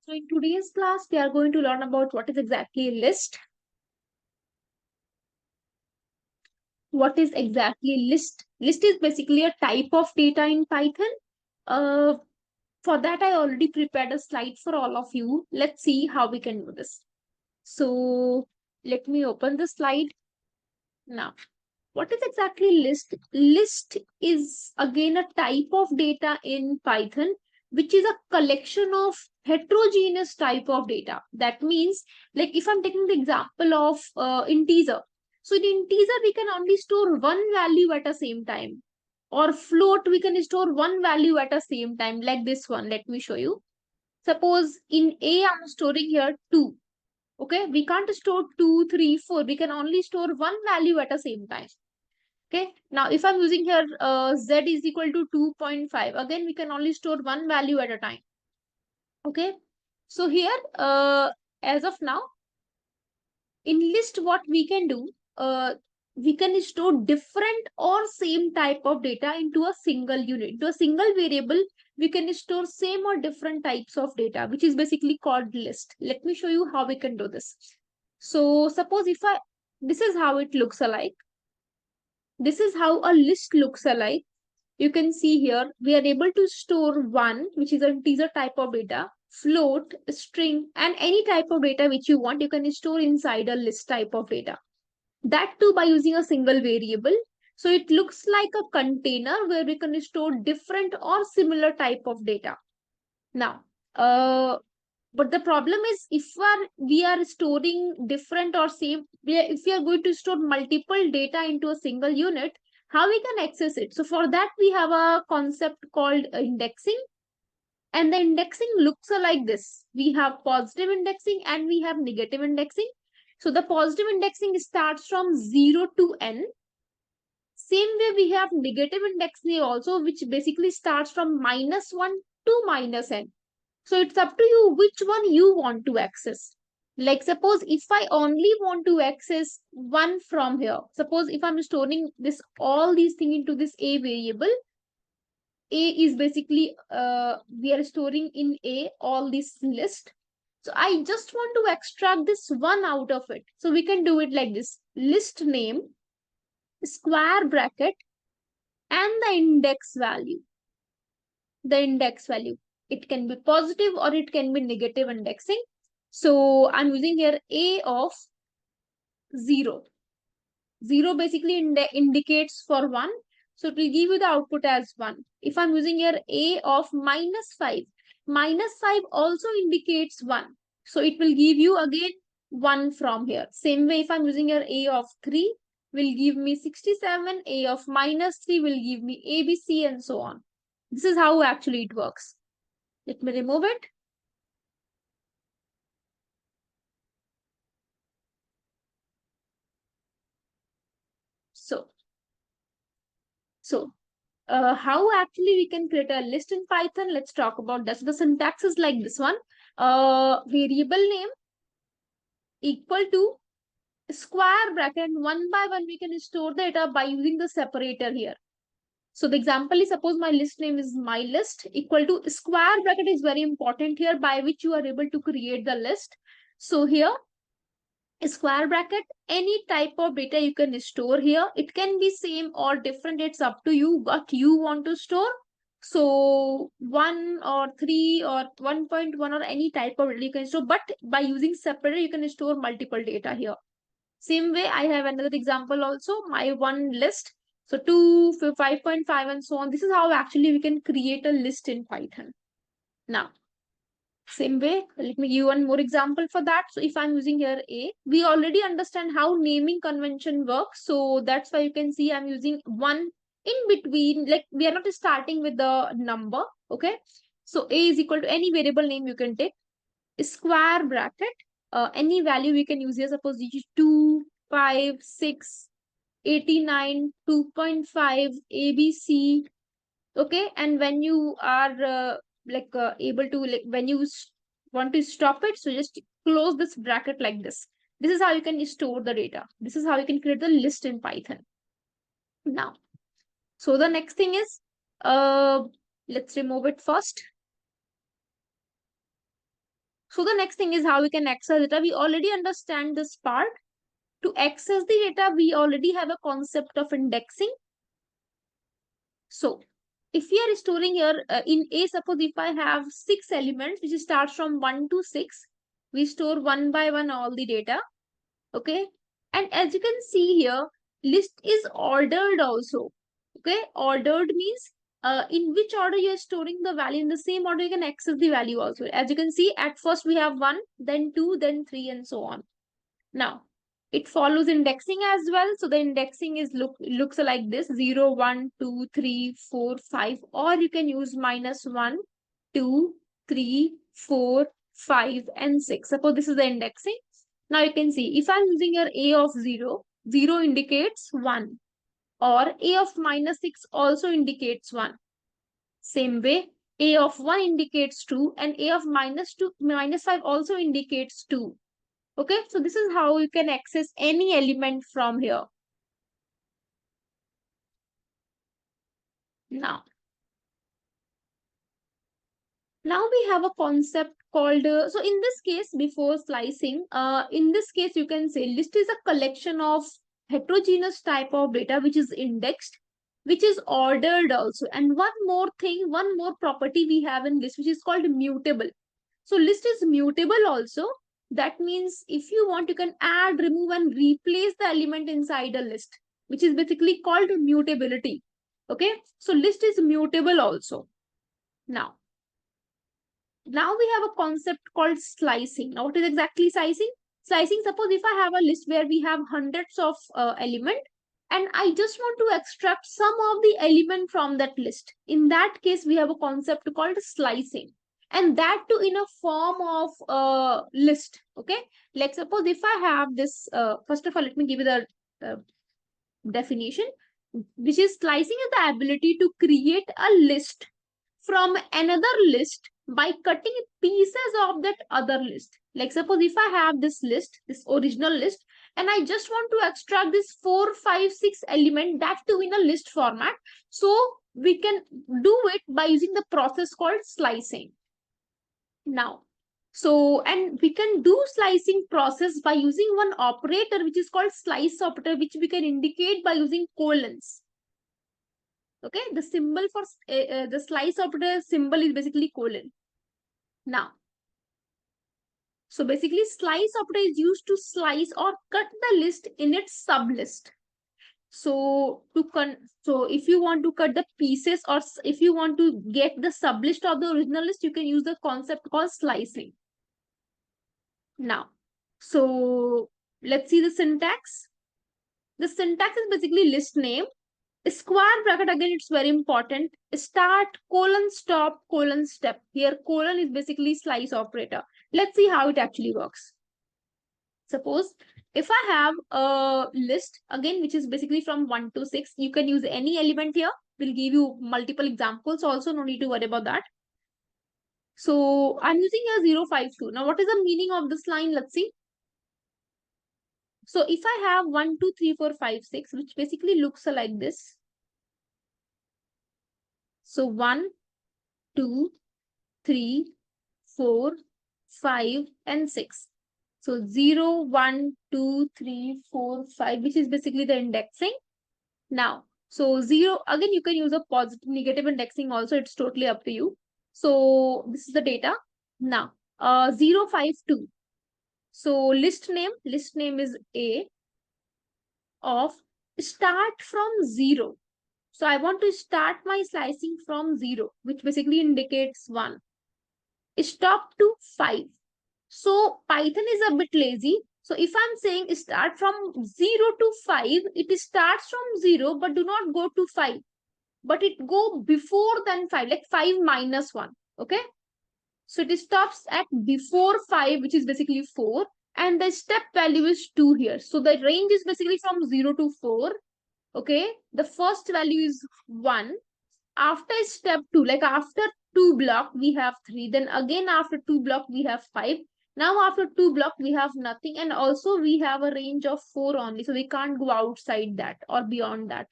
So in today's class, we are going to learn about what is exactly a list. What is exactly list? List is basically a type of data in Python. Uh, for that, I already prepared a slide for all of you. Let's see how we can do this. So let me open the slide now. What is exactly list? List is again a type of data in Python, which is a collection of heterogeneous type of data. That means, like if I'm taking the example of integer, so in integer we can only store one value at the same time, or float we can store one value at the same time, like this one. Let me show you. Suppose in A I'm storing here 2. Okay, we can't store 2, 3, 4. We can only store one value at the same time. Okay, now if I'm using here z is equal to 2.5, again we can only store one value at a time. Okay, so here as of now in list what we can do, we can store different or same type of data into a single unit. To a single variable we can store same or different types of data, which is basically called list. Let me show you how we can do this. So suppose if I, this is how it looks alike. This is how a list looks alike. You can see here we are able to store one, which is a integer type of data, float, string, and any type of data which you want, you can store inside a list type of data. That too by using a single variable. So it looks like a container where we can store different or similar type of data. Now, but the problem is if we are storing different or same, if we are going to store multiple data into a single unit, how we can access it? So for that we have a concept called indexing, and the indexing looks like this. We have positive indexing and we have negative indexing. So the positive indexing starts from 0 to n. Same way we have negative indexing also, which basically starts from -1 to -n. So it's up to you which one you want to access. Like suppose if I only want to access one from here, suppose if I'm storing this all these things into this a variable, a is basically we are storing in a all this list. So I just want to extract this one out of it. So we can do it like this: list name, square bracket, and the index value. The index value, it can be positive or it can be negative indexing. So I'm using here a of 0. 0 basically indicates for 1, so it will give you the output as 1. If I'm using here a of -5, -5 also indicates 1, so it will give you again 1 from here. Same way if I'm using here a of 3 will give me 67, a of -3 will give me abc, and so on. This is how actually it works. Let me remove it. So, so how actually we can create a list in Python? Let's talk about that. So the syntax is like this one. Variable name equal to square bracket. One by one, we can store the data by using the separator here. So the example is, suppose my list name is my list equal to square bracket is very important here, by which you are able to create the list. So here square bracket, any type of data you can store here. It can be same or different, it's up to you what you want to store. So 1 or 3 or 1.1 or any type of data you can store, but by using separator you can store multiple data here. Same way I have another example also, my one list, so 2 5.5 and so on. This is how actually we can create a list in Python. Now same way, let me give you one more example for that. So if I'm using here A, we already understand how naming convention works. So that's why you can see I'm using one in between. Like we are not starting with the number. Okay. So A is equal to any variable name you can take. Square bracket. Any value we can use here. Suppose this is 2, 5, 6, 89, 2.5, ABC. Okay, and when you are able to, like when you want to stop it, so just close this bracket like this. This is how you can store the data. This is how you can create the list in Python. Now, so the next thing is, uh let's remove it first. So the next thing is how we can access data. We already understand this part. To access the data, we already have a concept of indexing. So if we are storing here in A, suppose if I have 6 elements, which starts from 1 to 6, we store one by one all the data. Okay. And as you can see here, list is ordered also. Okay. Ordered means in which order you are storing the value. In the same order, you can access the value also. As you can see, at first we have 1, then 2, then 3, and so on. Now, it follows indexing as well. So the indexing is looks like this: 0, 1, 2, 3, 4, 5, or you can use -1, 2, 3, 4, 5, and 6. Suppose this is the indexing. Now you can see if I'm using your A of 0, 0 indicates 1, or A of -6 also indicates 1. Same way, A of 1 indicates 2, and A of -2, -5 also indicates 2. Okay, so this is how you can access any element from here. Now, we have a concept called, so in this case, before slicing, in this case, you can say list is a collection of heterogeneous type of data, which is indexed, which is ordered also. And one more thing, one more property we have in list, which is called mutable. So list is mutable also. That means if you want, you can add, remove, and replace the element inside a list, which is basically called mutability. Okay, so list is mutable also. Now we have a concept called slicing. Now, what is exactly slicing? Slicing, suppose if I have a list where we have hundreds of element, and I just want to extract some of the element from that list. In that case, we have a concept called slicing. And that too in a form of list. Okay. Like suppose if I have this, first of all, let me give you the definition, which is slicing is the ability to create a list from another list by cutting pieces of that other list. Like suppose if I have this list, this original list, and I just want to extract this 4, 5, 6 element, that too in a list format. So we can do it by using the process called slicing. Now, so, and we can do slicing process by using one operator, which is called slice operator, which we can indicate by using colons. Okay, the symbol for the slice operator symbol is basically colon. Now, so basically slice operator is used to slice or cut the list in its sublist. So so if you want to cut the pieces, or if you want to get the sublist of the original list, you can use the concept called slicing. Now, so let's see the syntax. The syntax is basically list name, square bracket, again it's very important, start, colon, stop, colon, step. Here colon is basically slice operator. Let's see how it actually works. Suppose if I have a list again, which is basically from 1 to 6, you can use any element here. We'll give you multiple examples also, no need to worry about that. So I'm using a 0, 5, 2. Now what is the meaning of this line? Let's see. So if I have 1, 2, 3, 4, 5, 6, which basically looks like this. So 1, 2, 3, 4, 5, and 6. So 0, 1, 2, 3, 4, 5, which is basically the indexing. Now, so 0, again, you can use a positive, negative indexing also. It's totally up to you. So this is the data. Now, 0, 5, 2. So list name is A of start from 0. So I want to start my slicing from 0, which basically indicates 1. Stop to 5. So Python is a bit lazy. So if I'm saying start from 0 to 5, it starts from 0, but do not go to 5. But it go before than 5, like 5 minus 1. Okay. So it stops at before 5, which is basically 4. And the step value is 2 here. So the range is basically from 0 to 4. Okay. The first value is 1. After step 2, like after 2 block, we have 3. Then again after 2 block, we have 5. Now after 2 block, we have nothing. And also we have a range of 4 only. So we can't go outside that or beyond that.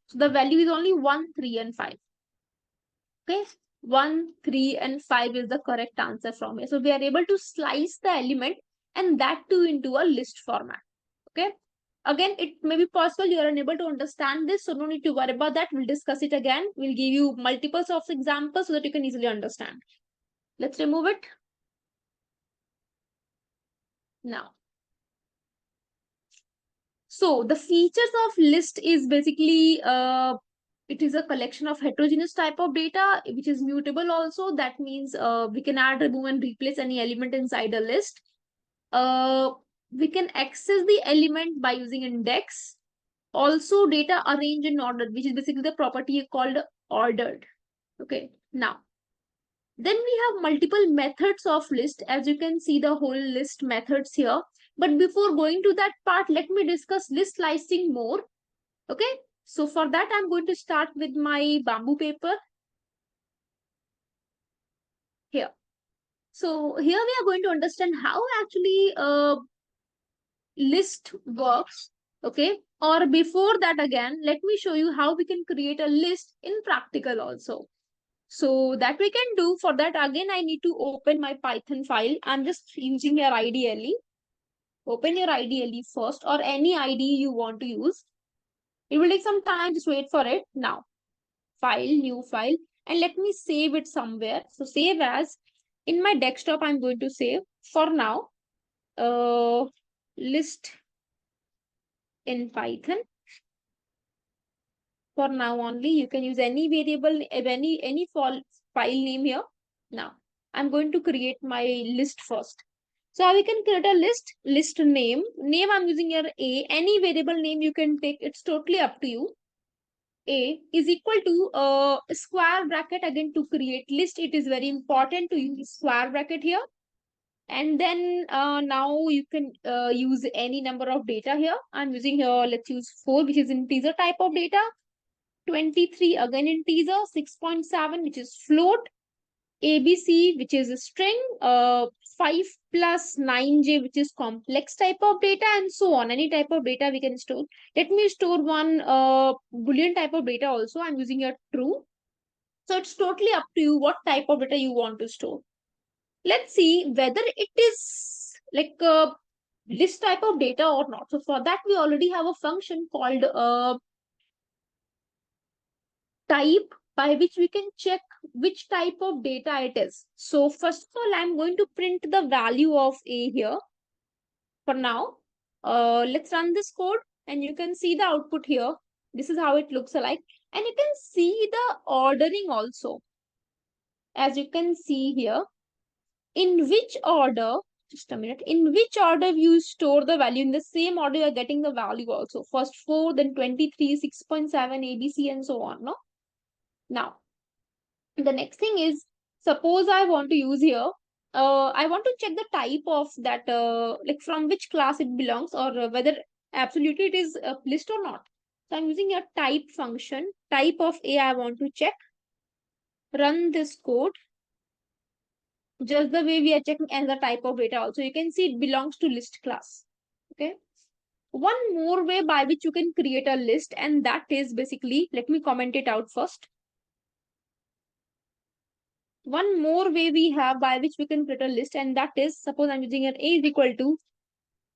So the value is only 1, 3, and 5. Okay. 1, 3, and 5 is the correct answer from here. So we are able to slice the element and that too into a list format. Okay. Again, it may be possible you are unable to understand this, so no need to worry about that. We'll discuss it again. We'll give you multiples of examples so that you can easily understand. Let's remove it now. So the features of list is basically it is a collection of heterogeneous type of data which is mutable also. That means we can add, remove, and replace any element inside a list. Uh, we can access the element by using index. Also, data arranged in order, which is basically the property called ordered. Okay, now then we have multiple methods of list. As you can see the whole list methods here. But before going to that part, let me discuss list slicing more. Okay, so for that I'm going to start with my bamboo paper here. So here we are going to understand how actually list works. Okay, or before that, again let me show you how we can create a list in practical also. So that we can do, for that again I need to open my Python file. I'm just using your IDLE. Open your IDLE first, or any IDE you want to use. It will take some time, just wait for it. Now, file, new file, and let me save it somewhere. So save as, in my desktop I'm going to save for now list in Python. For now only, you can use any variable, any file name here. Now I'm going to create my list first. So how we can create a list name. I'm using here a, any variable name you can take, it's totally up to you. A is equal to square bracket. Again, to create list, it is very important to use square bracket here. And then now you can use any number of data here. I'm using here, let's use 4, which is integer type of data. 23, again integer. 6.7, which is float. ABC, which is a string. 5 plus 9J, which is complex type of data, and so on. Any type of data we can store. Let me store one Boolean type of data also. I'm using a true. So it's totally up to you what type of data you want to store. Let's see whether it is like this type of data or not. So for that, we already have a function called type, by which we can check which type of data it is. So first of all, I'm going to print the value of A here. For now, let's run this code and you can see the output here. This is how it looks like. And you can see the ordering also. As you can see here, in which order, just a minute, in which order you store the value, in the same order you're getting the value also. First 4, then 23, 6.7, ABC, and so on. No? Now, the next thing is, suppose I want to use here, I want to check the type of that, like from which class it belongs, or whether absolutely it is a list or not. So I'm using a type function. Type of A I want to check. Run this code. Just the way we are checking another type of data also. You can see it belongs to list class. Okay. One more way by which you can create a list, and that is basically, let me comment it out first. One more way we have by which we can create a list, and that is, suppose I'm using an A is equal to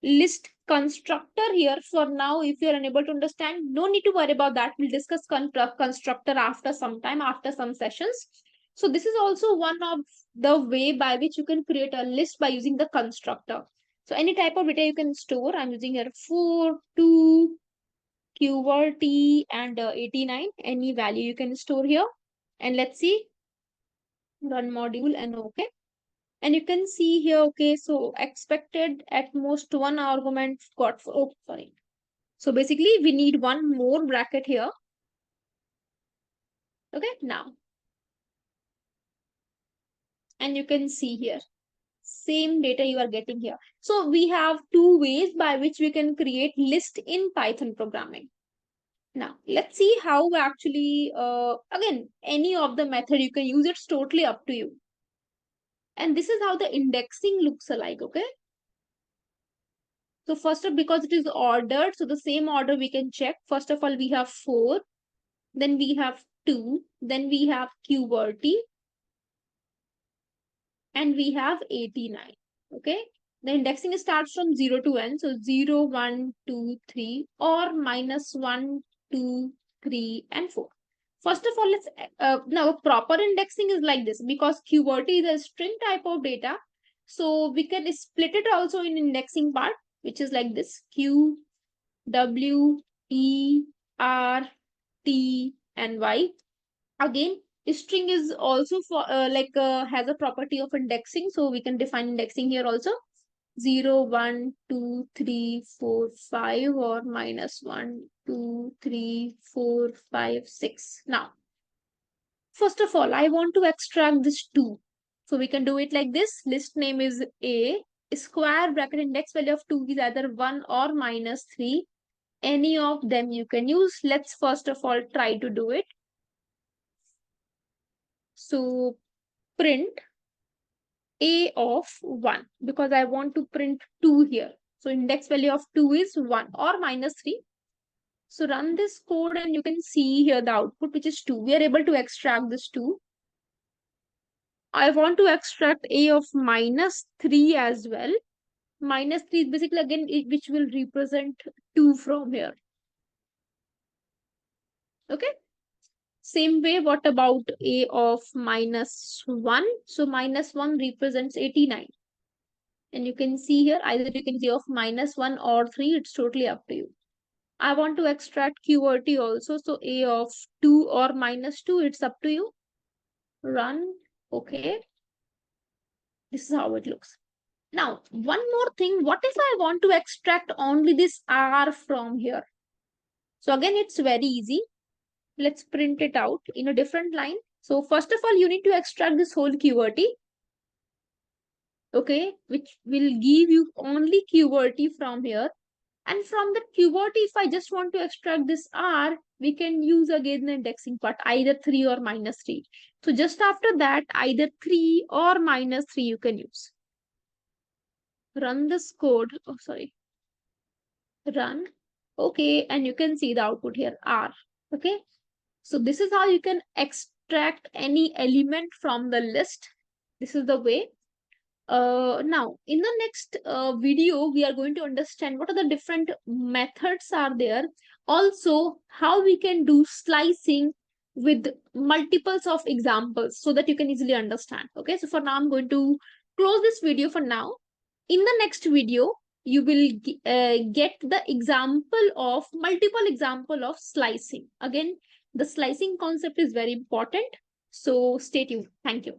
list constructor here. For now, if you're unable to understand, no need to worry about that. We'll discuss constructor after some time, after some sessions. So this is also one of the way by which you can create a list by using the constructor. So any type of data you can store. I'm using here 4, 2, QWERTY, and 89. Any value you can store here. And let's see, run module and okay. And you can see here, okay, so expected at most one argument got for, oh, sorry. So basically we need one more bracket here. Okay, now. And you can see here, same data you are getting here. So we have two ways by which we can create list in Python programming. Now, let's see how actually, again, any of the method you can use, it's totally up to you. And this is how the indexing looks like, okay? So first of, because it is ordered, so the same order we can check. First of all, we have 4, then we have 2, then we have QWERTY, and we have 89. Okay. The indexing starts from 0 to n. So 0, 1, 2, 3, or minus 1, 2, 3, and 4. First of all, let's now proper indexing is like this because QWERTY is a string type of data. So we can split it also in indexing part, which is like this: Q, W, E, R, T, and Y. Again, string is also for has a property of indexing, so we can define indexing here also: 0, 1, 2, 3, 4, 5, or minus 1, 2, 3, 4, 5, 6. Now, first of all, I want to extract this 2. So we can do it like this: list name is A, square bracket index value of 2 is either 1 or minus 3. Any of them you can use. Let's first of all try to do it. So print A of 1 because I want to print 2 here. So index value of 2 is 1 or minus 3. So run this code and you can see here the output, which is 2. We are able to extract this 2. I want to extract A of minus 3 as well. Minus 3 is basically again which will represent 2 from here. Okay. Same way, what about A of minus 1? So minus 1 represents 89. And you can see here, either you can see of minus 1 or 3, it's totally up to you. I want to extract QWERTY also, so A of 2 or minus 2, it's up to you. Run, okay. This is how it looks. Now, one more thing, what if I want to extract only this R from here? So again, it's very easy. Let's print it out in a different line. So first of all, you need to extract this whole QWERTY. Okay, which will give you only QWERTY from here. And from the QWERTY, if I just want to extract this R, we can use again the indexing part, either 3 or minus 3. So just after that, either 3 or minus 3 you can use. Run this code. Oh, sorry. Run. Okay, and you can see the output here, R. Okay. So this is how you can extract any element from the list. This is the way. Now, in the next video, we are going to understand what are the different methods are there. Also, how we can do slicing with multiples of examples so that you can easily understand. Okay, so for now, I'm going to close this video for now. In the next video, you will get the example of multiple example of slicing. Again, the slicing concept is very important. So stay tuned. Thank you.